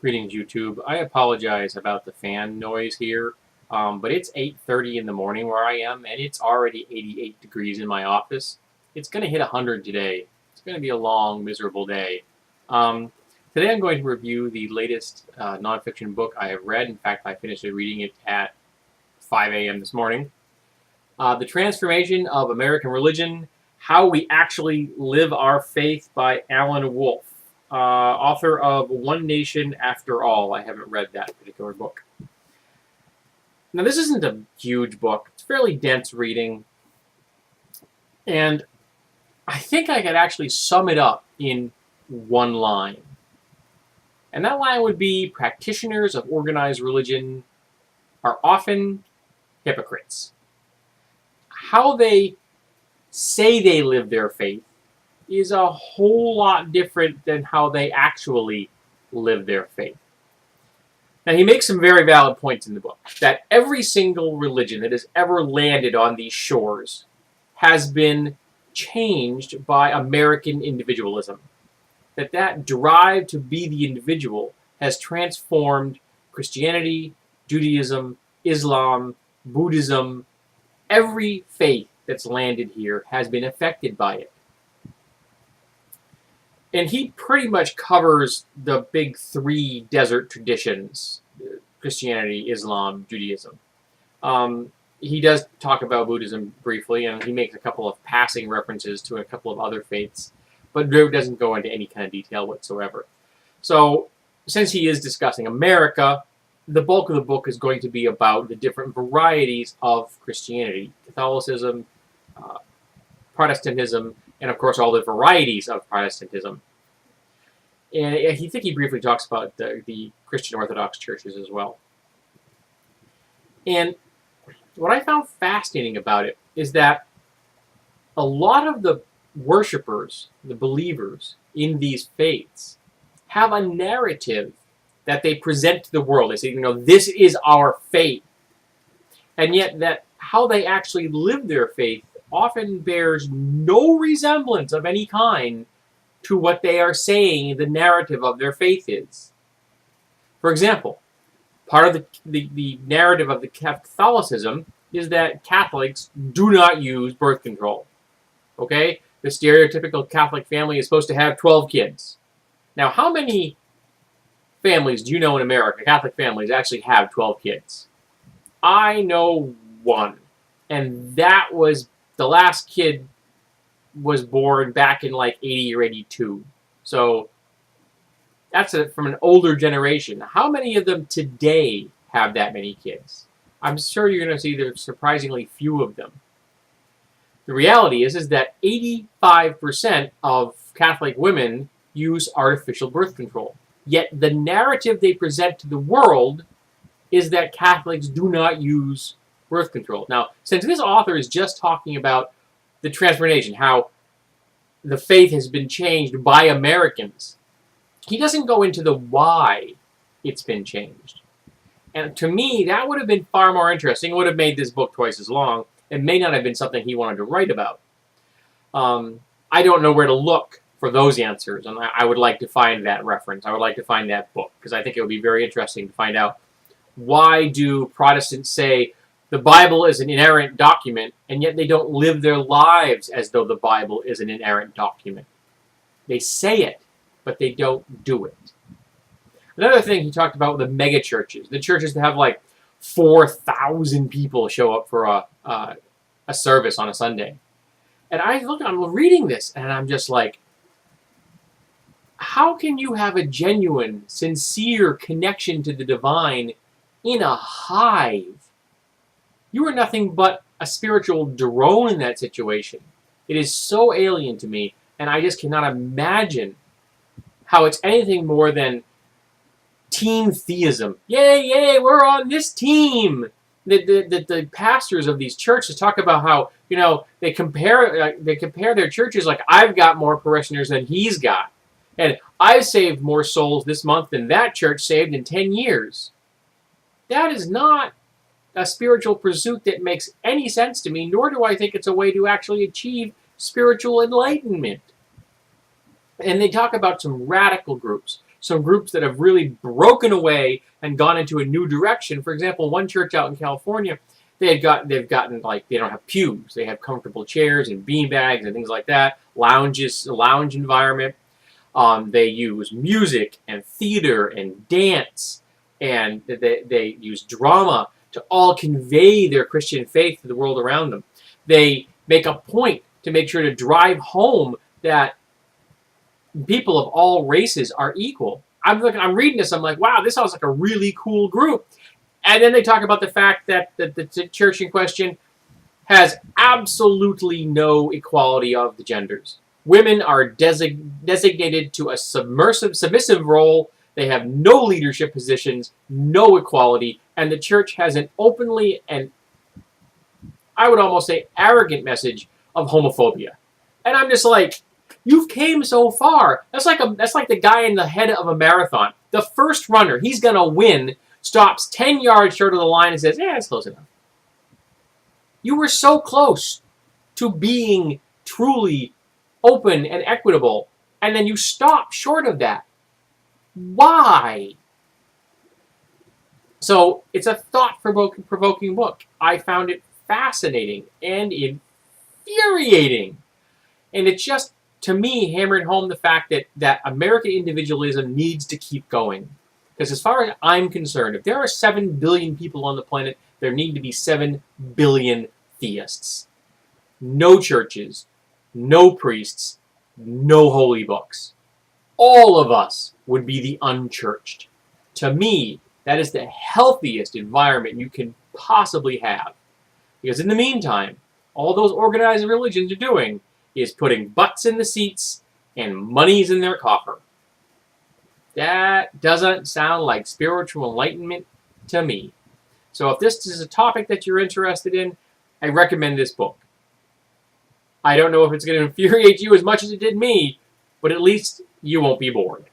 Greetings, YouTube. I apologize about the fan noise here, but it's 8:30 in the morning where I am, and it's already 88 degrees in my office. It's going to hit 100 today. It's going to be a long, miserable day. Um, Today I'm going to review the latest nonfiction book I have read. In fact, I finished reading it at 5 a.m. this morning. The Transformation of American Religion, How We Actually Live Our Faith by Alan Wolfe. Author of One Nation After All. I haven't read that particular book. Now, this isn't a huge book. It's fairly dense reading. And I think I could actually sum it up in one line. And that line would be, practitioners of organized religion are often hypocrites. How they say they live their faith is a whole lot different than how they actually live their faith. Now, he makes some very valid points in the book, that every single religion that has ever landed on these shores has been changed by American individualism. That drive to be the individual has transformed Christianity, Judaism, Islam, Buddhism. Every faith that's landed here has been affected by it. And he pretty much covers the big three desert traditions, Christianity, Islam, Judaism. He does talk about Buddhism briefly, and he makes a couple of passing references to a couple of other faiths, but doesn't go into any kind of detail whatsoever. So, since he is discussing America, the bulk of the book is going to be about the different varieties of Christianity, Catholicism, Protestantism, and of course all the varieties of Protestantism. And I think he briefly talks about the Christian Orthodox churches as well. And what I found fascinating about it is that a lot of the worshipers, the believers in these faiths, have a narrative that they present to the world. They say, this is our faith. And yet that how they actually live their faith often bears no resemblance of any kind to what they are saying the narrative of their faith is. For example, part of the narrative of the Catholicism is that Catholics do not use birth control. Okay? The stereotypical Catholic family is supposed to have 12 kids. Now, how many families do you know in America, Catholic families, actually have 12 kids? I know one. And that was the last kid was born back in like 80 or 82. So that's from an older generation. How many of them today have that many kids? I'm sure you're going to see there's surprisingly few of them. The reality is that 85% of Catholic women use artificial birth control. Yet the narrative they present to the world is that Catholics do not use birth control. Now, since this author is just talking about the transformation, how the faith has been changed by Americans, he doesn't go into the why it's been changed. And to me, that would have been far more interesting. It would have made this book twice as long. It may not have been something he wanted to write about. I don't know where to look for those answers, and I would like to find that reference. I would like to find that book, because I think it would be very interesting to find out, why do Protestants say the Bible is an inerrant document, and yet they don't live their lives as though the Bible is an inerrant document? They say it, but they don't do it. Another thing he talked about were the mega churches, the churches that have like 4,000 people show up for a service on a Sunday. And I'm reading this, and I'm just like, how can you have a genuine, sincere connection to the divine in a hive? You are nothing but a spiritual drone in that situation. It is so alien to me, and I just cannot imagine how it's anything more than team theism. Yay, yay, we're on this team. The pastors of these churches talk about how, they compare their churches like, I've got more parishioners than he's got. And I've saved more souls this month than that church saved in 10 years. That is not a spiritual pursuit that makes any sense to me, nor do I think it's a way to actually achieve spiritual enlightenment. And they talk about some radical groups. some groups that have really broken away and gone into a new direction. For example, one church out in California, they've gotten, like, they don't have pews. They have comfortable chairs and bean bags and things like that. Lounges, a lounge environment. They use music and theater and dance, and they use drama to all convey their Christian faith to the world around them. They make a point to make sure to drive home that people of all races are equal. I'm reading this, I'm like, wow, this sounds like a really cool group. And then they talk about the fact that the church in question has absolutely no equality of the genders. Women are designated to a submissive role. They have no leadership positions, no equality, and the church has an openly and, I would almost say, arrogant message of homophobia. And I'm just like, you've came so far. That's like the guy in the head of a marathon. The first runner, he's gonna win, stops 10 yards short of the line and says, yeah, it's close enough. You were so close to being truly open and equitable, and then you stop short of that. Why? So it's a thought-provoking book. I found it fascinating and infuriating. And it just, to me, hammered home the fact that American individualism needs to keep going. Because as far as I'm concerned, if there are 7 billion people on the planet, there need to be 7 billion theists. No churches, no priests, no holy books. All of us would be the unchurched. To me, that is the healthiest environment you can possibly have. Because in the meantime, all those organized religions are doing is putting butts in the seats and monies in their coffer. That doesn't sound like spiritual enlightenment to me. So if this is a topic that you're interested in, I recommend this book. I don't know if it's going to infuriate you as much as it did me, but at least you won't be bored.